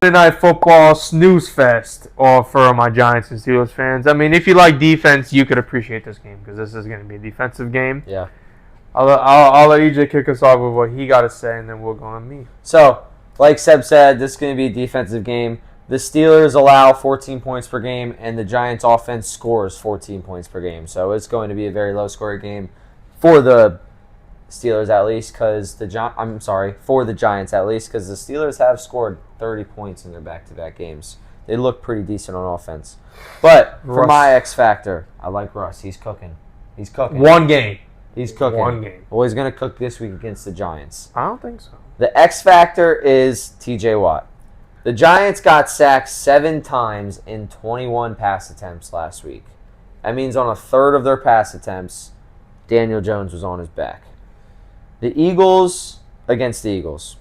Monday Night Football snooze fest for my Giants and Steelers fans. I mean, if you like defense, you could appreciate this game because this is going to be a defensive game. Yeah. I'll let EJ kick us off with what he got to say, and then we'll go on me. So, like Seb said, this is going to be a defensive game. The Steelers allow 14 points per game, and the Giants' offense scores 14 points per game. So it's going to be a very low-scoring game for the Steelers at least, for the Giants at least, because the Steelers have scored 30 points in their back-to-back games. They look pretty decent on offense. But for my X factor, I like Russ. He's cooking. One game. He's cooking. One game. Well, he's going to cook this week against the Giants. I don't think so. The X factor is T.J. Watt. The Giants got sacked 7 times in 21 pass attempts last week. That means on a third of their pass attempts, Daniel Jones was on his back. The Eagles, against the Eagles,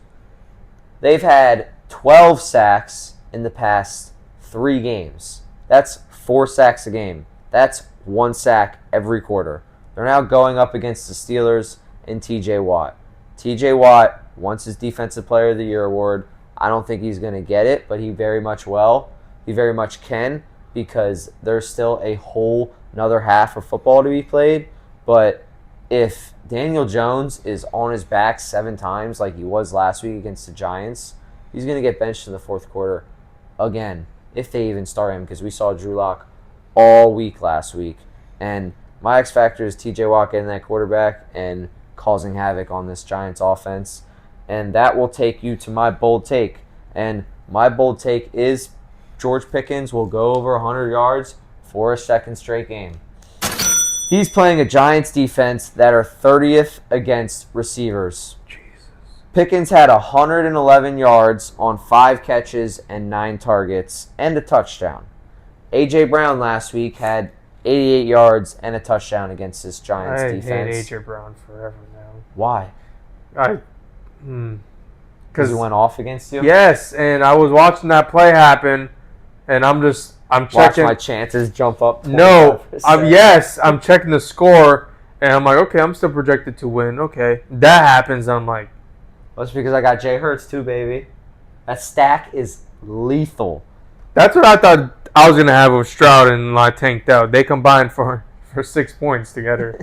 they've had 12 sacks in the past 3 games. That's 4 sacks a game. That's 1 sack every quarter. They're now going up against the Steelers and T.J. Watt. T.J. Watt wants his Defensive Player of the Year award. I don't think he's going to get it, but he very much will. He very much can, because there's still a whole another half of football to be played. But if Daniel Jones is on his back 7 times like he was last week against the Giants, he's going to get benched in the fourth quarter again, if they even start him, because we saw Drew Lock all week last week. And my X factor is T.J. Watt getting that quarterback and causing havoc on this Giants offense. And that will take you to my bold take. And my bold take is George Pickens will go over 100 yards for a second straight game. He's playing a Giants defense that are 30th against receivers. Jesus. Pickens had 111 yards on 5 catches and 9 targets and a touchdown. A.J. Brown last week had 88 yards and a touchdown against this Giants defense. I hate A.J. Brown forever now. Why? Because he went off against you? Yes, and I was watching that play happen, and I'm checking. Watch my chances jump up. No, I'm checking the score, and I'm like, okay, I'm still projected to win. Okay, that happens. I'm like, that's because I got Jay Hurts too, baby. That stack is lethal. That's what I thought I was gonna have with Stroud, and I tanked out. They combined for 6 points together.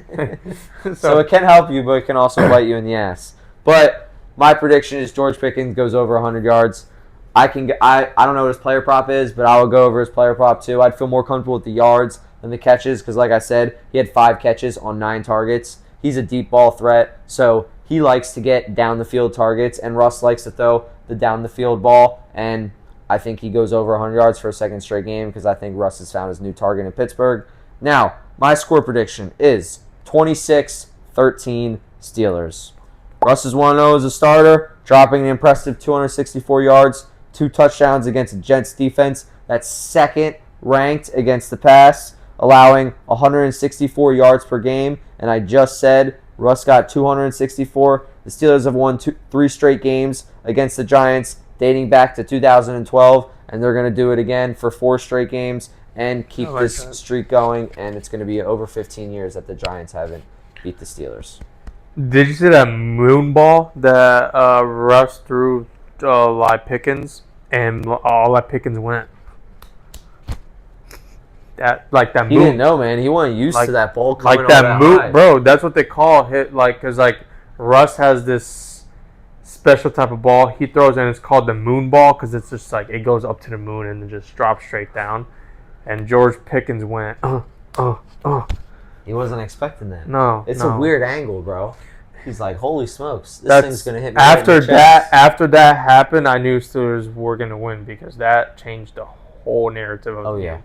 So it can help you, but it can also bite you in the ass. But my prediction is George Pickens goes over 100 yards. I don't know what his player prop is, but I will go over his player prop too. I'd feel more comfortable with the yards than the catches because, like I said, he had 5 catches on 9 targets. He's a deep ball threat, so he likes to get down the field targets, and Russ likes to throw the down the field ball, and I think he goes over 100 yards for a second straight game because I think Russ has found his new target in Pittsburgh. Now, my score prediction is 26-13 Steelers. Russ is 1-0 as a starter, dropping an impressive 264 yards, 2 touchdowns against the Jets defense. That's second ranked against the pass, allowing 164 yards per game. And I just said Russ got 264. The Steelers have won 3 straight games against the Giants dating back to 2012, and they're going to do it again for 4 straight games and keep this streak going. And it's going to be over 15 years that the Giants haven't beat the Steelers. Did you see that moon ball that Russ threw like Pickens, and all that Pickens went? That moon. He didn't know, man. He wasn't used to that ball coming like that moon, high. Bro. That's what they call hit. Because Russ has this special type of ball he throws, and it's called the moon ball because it's just it goes up to the moon and then just drops straight down. And George Pickens went. He wasn't expecting that. No, it's a weird angle, bro. He's like, holy smokes, thing's gonna hit me. After that happened, I knew Steelers were gonna win because that changed the whole narrative of the game.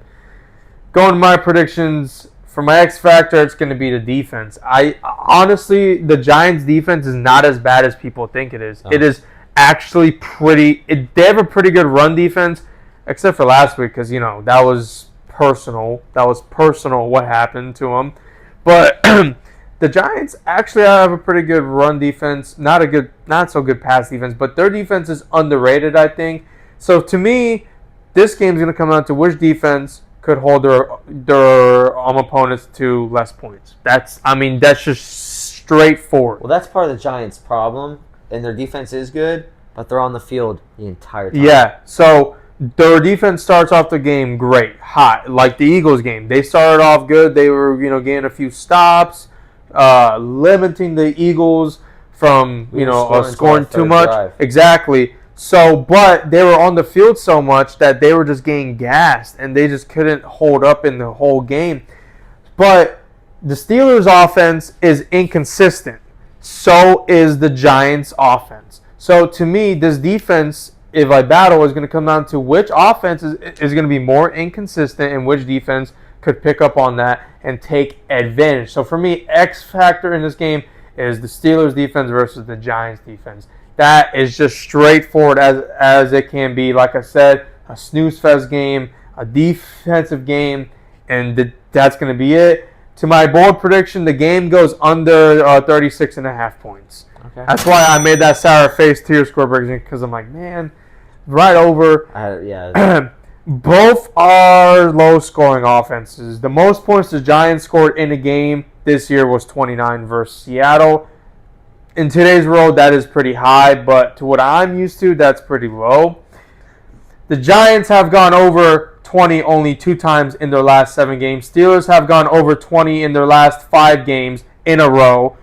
Going to my predictions for my X factor, it's gonna be the defense. I honestly, the Giants' defense is not as bad as people think it is. It is actually pretty. They have a pretty good run defense, except for last week because that was personal. That was personal what happened to them. But the Giants actually have a pretty good run defense, not so good pass defense, but their defense is underrated, I think. So to me, this game's going to come down to which defense could hold their opponents to less points. That's just straightforward. Well, that's part of the Giants' problem, and their defense is good, But they're on the field the entire time. Yeah, so their defense starts off the game great, hot, like the Eagles game. They started off good. They were, getting a few stops, limiting the Eagles from, scoring too much. Drive. Exactly. So, but they were on the field so much that they were just getting gassed, and they just couldn't hold up in the whole game. But the Steelers' offense is inconsistent. So is the Giants' offense. So to me, this defense, if I battle, is going to come down to which offense is going to be more inconsistent and which defense could pick up on that and take advantage. So for me, X factor in this game is the Steelers' defense versus the Giants' defense. That is just straightforward as it can be. Like I said, a snooze fest game, a defensive game, and that's going to be it. To my bold prediction, the game goes under 36.5 points. Okay. That's why I made that sour face tier score prediction, because I'm like, man, right over. Yeah. Both are low-scoring offenses. The most points the Giants scored in a game this year was 29 versus Seattle. In today's world, that is pretty high, but to what I'm used to, that's pretty low. The Giants have gone over 20 only 2 times in their last 7 games. Steelers have gone over 20 in their last 5 games in a row.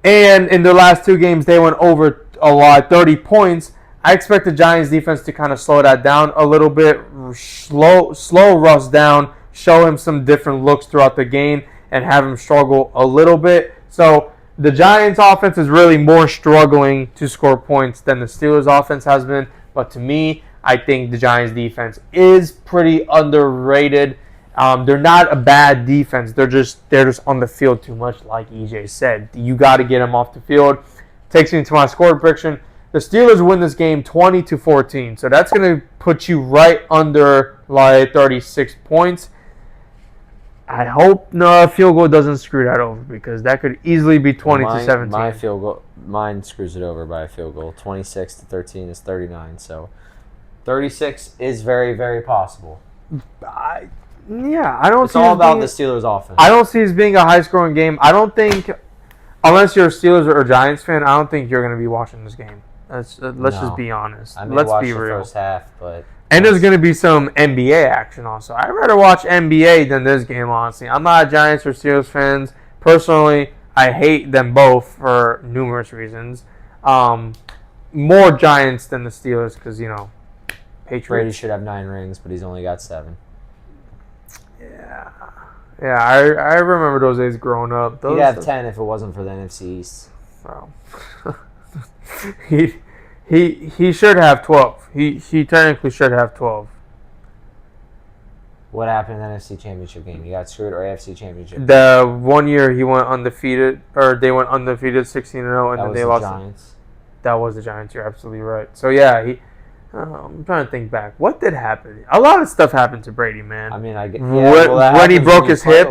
And in their last 2 games, they went over a lot, 30 points. I expect the Giants defense to kind of slow that down a little bit, slow Russ down, show him some different looks throughout the game, and have him struggle a little bit. So the Giants offense is really more struggling to score points than the Steelers offense has been. But to me, I think the Giants defense is pretty underrated. They're not a bad defense. They're just on the field too much, like EJ said. You got to get them off the field. Takes me to my score prediction. The Steelers win this game 20-14. So that's going to put you right under like 36 points. I hope no field goal doesn't screw that over, because that could easily be 20-17. My field goal, mine screws it over by a field goal. 26-13 is 39. So 36 is very, very possible. I don't. It's all about the Steelers' offense. I don't see this being a high-scoring game. I don't think, unless you're a Steelers or a Giants fan, I don't think you're going to be watching this game. Let's just be honest. Let's be real. First half, but and there's going to be some NBA action also. I'd rather watch NBA than this game, honestly. I'm not a Giants or Steelers fans. Personally, I hate them both for numerous reasons. More Giants than the Steelers because, Patriots. Brady should have 9 rings, but he's only got 7. Yeah, I remember those days growing up. He'd have 10 if it wasn't for the NFC East. Wow. He should have 12. He technically should have 12. What happened in the NFC Championship game? You got screwed, or AFC Championship? The 1 year he went undefeated, or they went undefeated 16-0, and then they lost. Giants. That was the Giants. You're absolutely right. So yeah, I'm trying to think back. What did happen? A lot of stuff happened to Brady, man. I mean, when he broke his hip.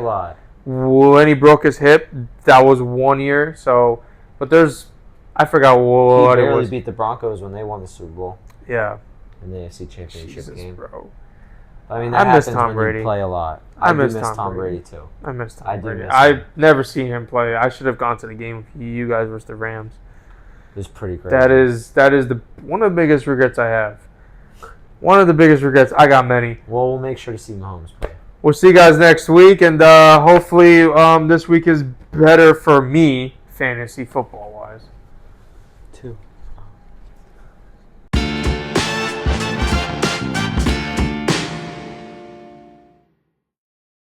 When he broke his hip, that was 1 year. So, but I forgot what it was. He barely beat the Broncos when they won the Super Bowl. Yeah. In the AFC Championship game. Bro. I mean, that happens when you play a lot. I miss Tom Brady too. I miss Tom Brady. Him. I've never seen him play. I should have gone to the game with you guys versus the Rams. It was pretty crazy. That is one of the biggest regrets I have. One of the biggest regrets. I got many. Well, we'll make sure to see Mahomes play. We'll see you guys next week, and hopefully this week is better for me, fantasy football-wise. Too.